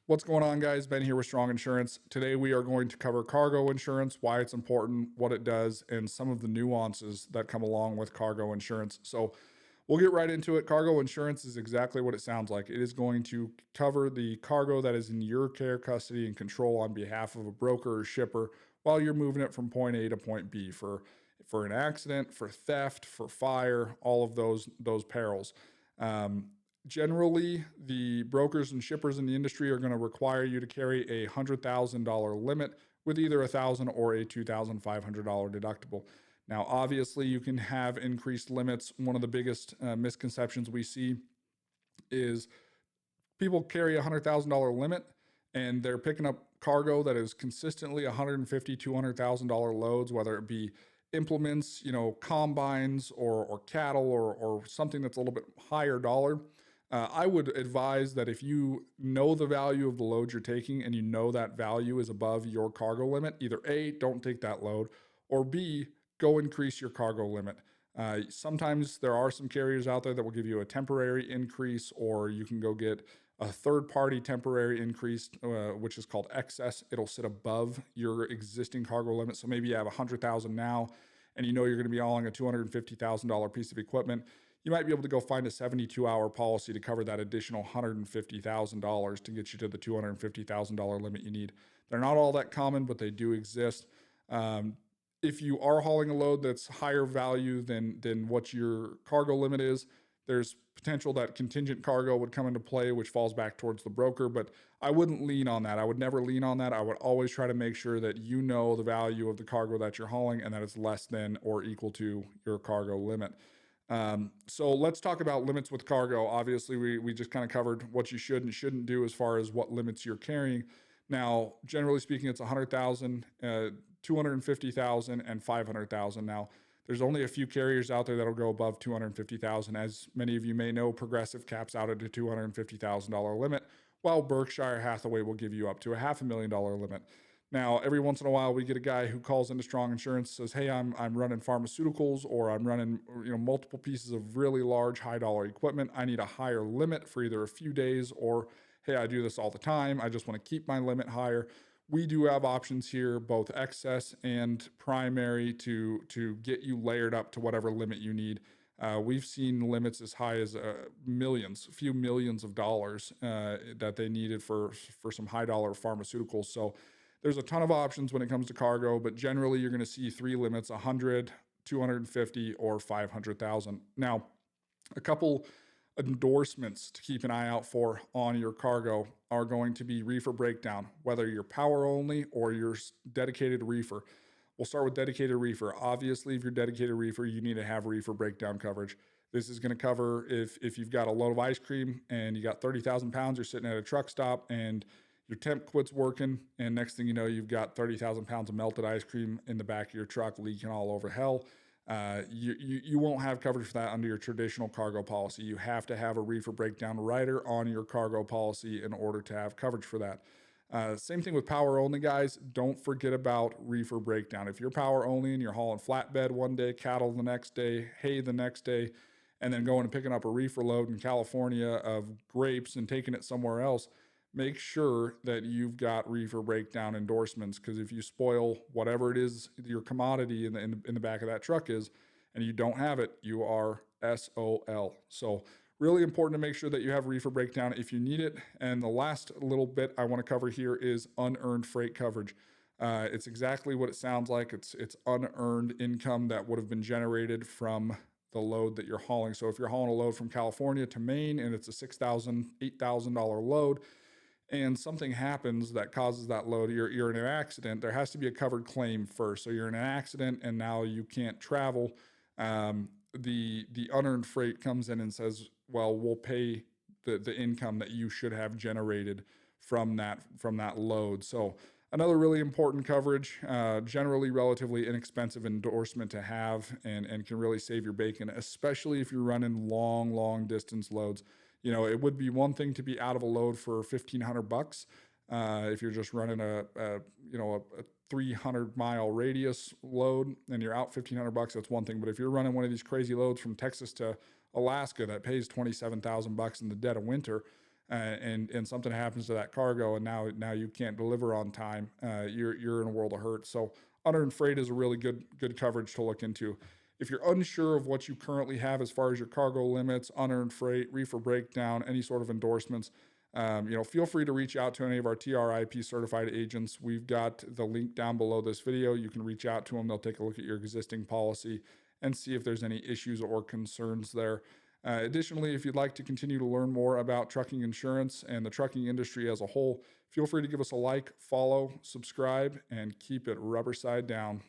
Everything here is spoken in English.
What's going on, guys? Ben here with Strong Insurance. Today we are going to cover cargo insurance, why it's important, what it does, and some of the nuances that come along with cargo insurance. So we'll get right into it. Cargo insurance is exactly what it sounds like. It is going to cover the cargo that is in your care, custody, and control on behalf of a broker or shipper while you're moving it from point A to point B for an accident, for theft, for fire, all of those perils. Um, Generally, the brokers and shippers in the industry are going to require you to carry a $100,000 limit with either $1,000 or a $2,500 deductible. Now, obviously, you can have increased limits. One of the biggest misconceptions we see is people carry a $100,000 limit and they're picking up cargo that is consistently $150,000, $200,000 loads, whether it be implements, combines or cattle or something that's a little bit higher dollar. I would advise that if you know the value of the load you're taking and you know that value is above your cargo limit, either A, don't take that load, or B, go increase your cargo limit. Sometimes there are some carriers out there that will give you a temporary increase, or you can go get a third-party temporary increase, which is called excess. It'll sit above your existing cargo limit. So maybe you have 100,000 now, and you know you're going to be hauling a $250,000 piece of equipment. You might be able to go find a 72-hour policy to cover that additional $150,000 to get you to the $250,000 limit you need. They're not all that common, but they do exist. If you are hauling a load that's higher value than what your cargo limit is, there's potential that contingent cargo would come into play, which falls back towards the broker, but I wouldn't lean on that. I would never lean on that. I would always try to make sure that you know the value of the cargo that you're hauling and that it's less than or equal to your cargo limit. So let's talk about limits with cargo. Obviously, we just kind of covered what you should and shouldn't do as far as what limits you're carrying. Now, generally speaking, it's 100,000, 250,000, and 500,000. Now, there's only a few carriers out there that'll go above 250,000. As many of you may know, Progressive caps out at a $250,000 limit, while Berkshire Hathaway will give you up to a $500,000 limit. Now, every once in a while, we get a guy who calls into Strong Insurance, says, "Hey, I'm running pharmaceuticals, or I'm running multiple pieces of really large, high dollar equipment. I need a higher limit for either a few days, or hey, I do this all the time. I just want to keep my limit higher." We do have options here, both excess and primary, to get you layered up to whatever limit you need. We've seen limits as high as millions, a few millions of dollars that they needed for some high dollar pharmaceuticals. So there's a ton of options when it comes to cargo, but generally you're going to see three limits: 100, 250, or 500,000. Now, a couple endorsements to keep an eye out for on your cargo are going to be reefer breakdown, whether you're power only or you're dedicated reefer. We'll start with dedicated reefer. Obviously, if you're dedicated reefer, you need to have reefer breakdown coverage. This is going to cover if you've got a load of ice cream and you got 30,000 pounds, you're sitting at a truck stop and your temp quits working, and next thing you know, you've got 30,000 pounds of melted ice cream in the back of your truck leaking all over hell. You won't have coverage for that under your traditional cargo policy. You have to have a reefer breakdown rider on your cargo policy in order to have coverage for that. Same thing with power only, guys. Don't forget about reefer breakdown. If you're power only and you're hauling flatbed one day, cattle the next day, hay the next day, and then going and picking up a reefer load in California of grapes and taking it somewhere else, make sure that you've got reefer breakdown endorsements, because if you spoil whatever it is your commodity in the back of that truck is, and you don't have it, you are SOL. So really important to make sure that you have reefer breakdown if you need it. And the last little bit I want to cover here is unearned freight coverage. It's exactly what it sounds like. It's unearned income that would have been generated from the load that you're hauling. So if you're hauling a load from California to Maine and it's a $6,000, $8,000 load, and something happens that causes that load, you're in an accident, there has to be a covered claim first. So you're in an accident and now you can't travel. The unearned freight comes in and says, well, we'll pay the income that you should have generated from that load. So another really important coverage, generally relatively inexpensive endorsement to have, and can really save your bacon, especially if you're running long distance loads. It would be one thing to be out of a load for $1,500 if you're just running a 300-mile radius load and you're out $1,500. That's one thing. But if you're running one of these crazy loads from Texas to Alaska that pays $27,000 in the dead of winter, and something happens to that cargo, and now you can't deliver on time, you're in a world of hurt. So unearned freight is a really good coverage to look into. If you're unsure of what you currently have as far as your cargo limits, unearned freight, reefer breakdown, any sort of endorsements, feel free to reach out to any of our TRIP certified agents. We've got the link down below this video. You can reach out to them. They'll take a look at your existing policy and see if there's any issues or concerns there. Additionally, if you'd like to continue to learn more about trucking insurance and the trucking industry as a whole, feel free to give us a like, follow, subscribe, and keep it rubber side down.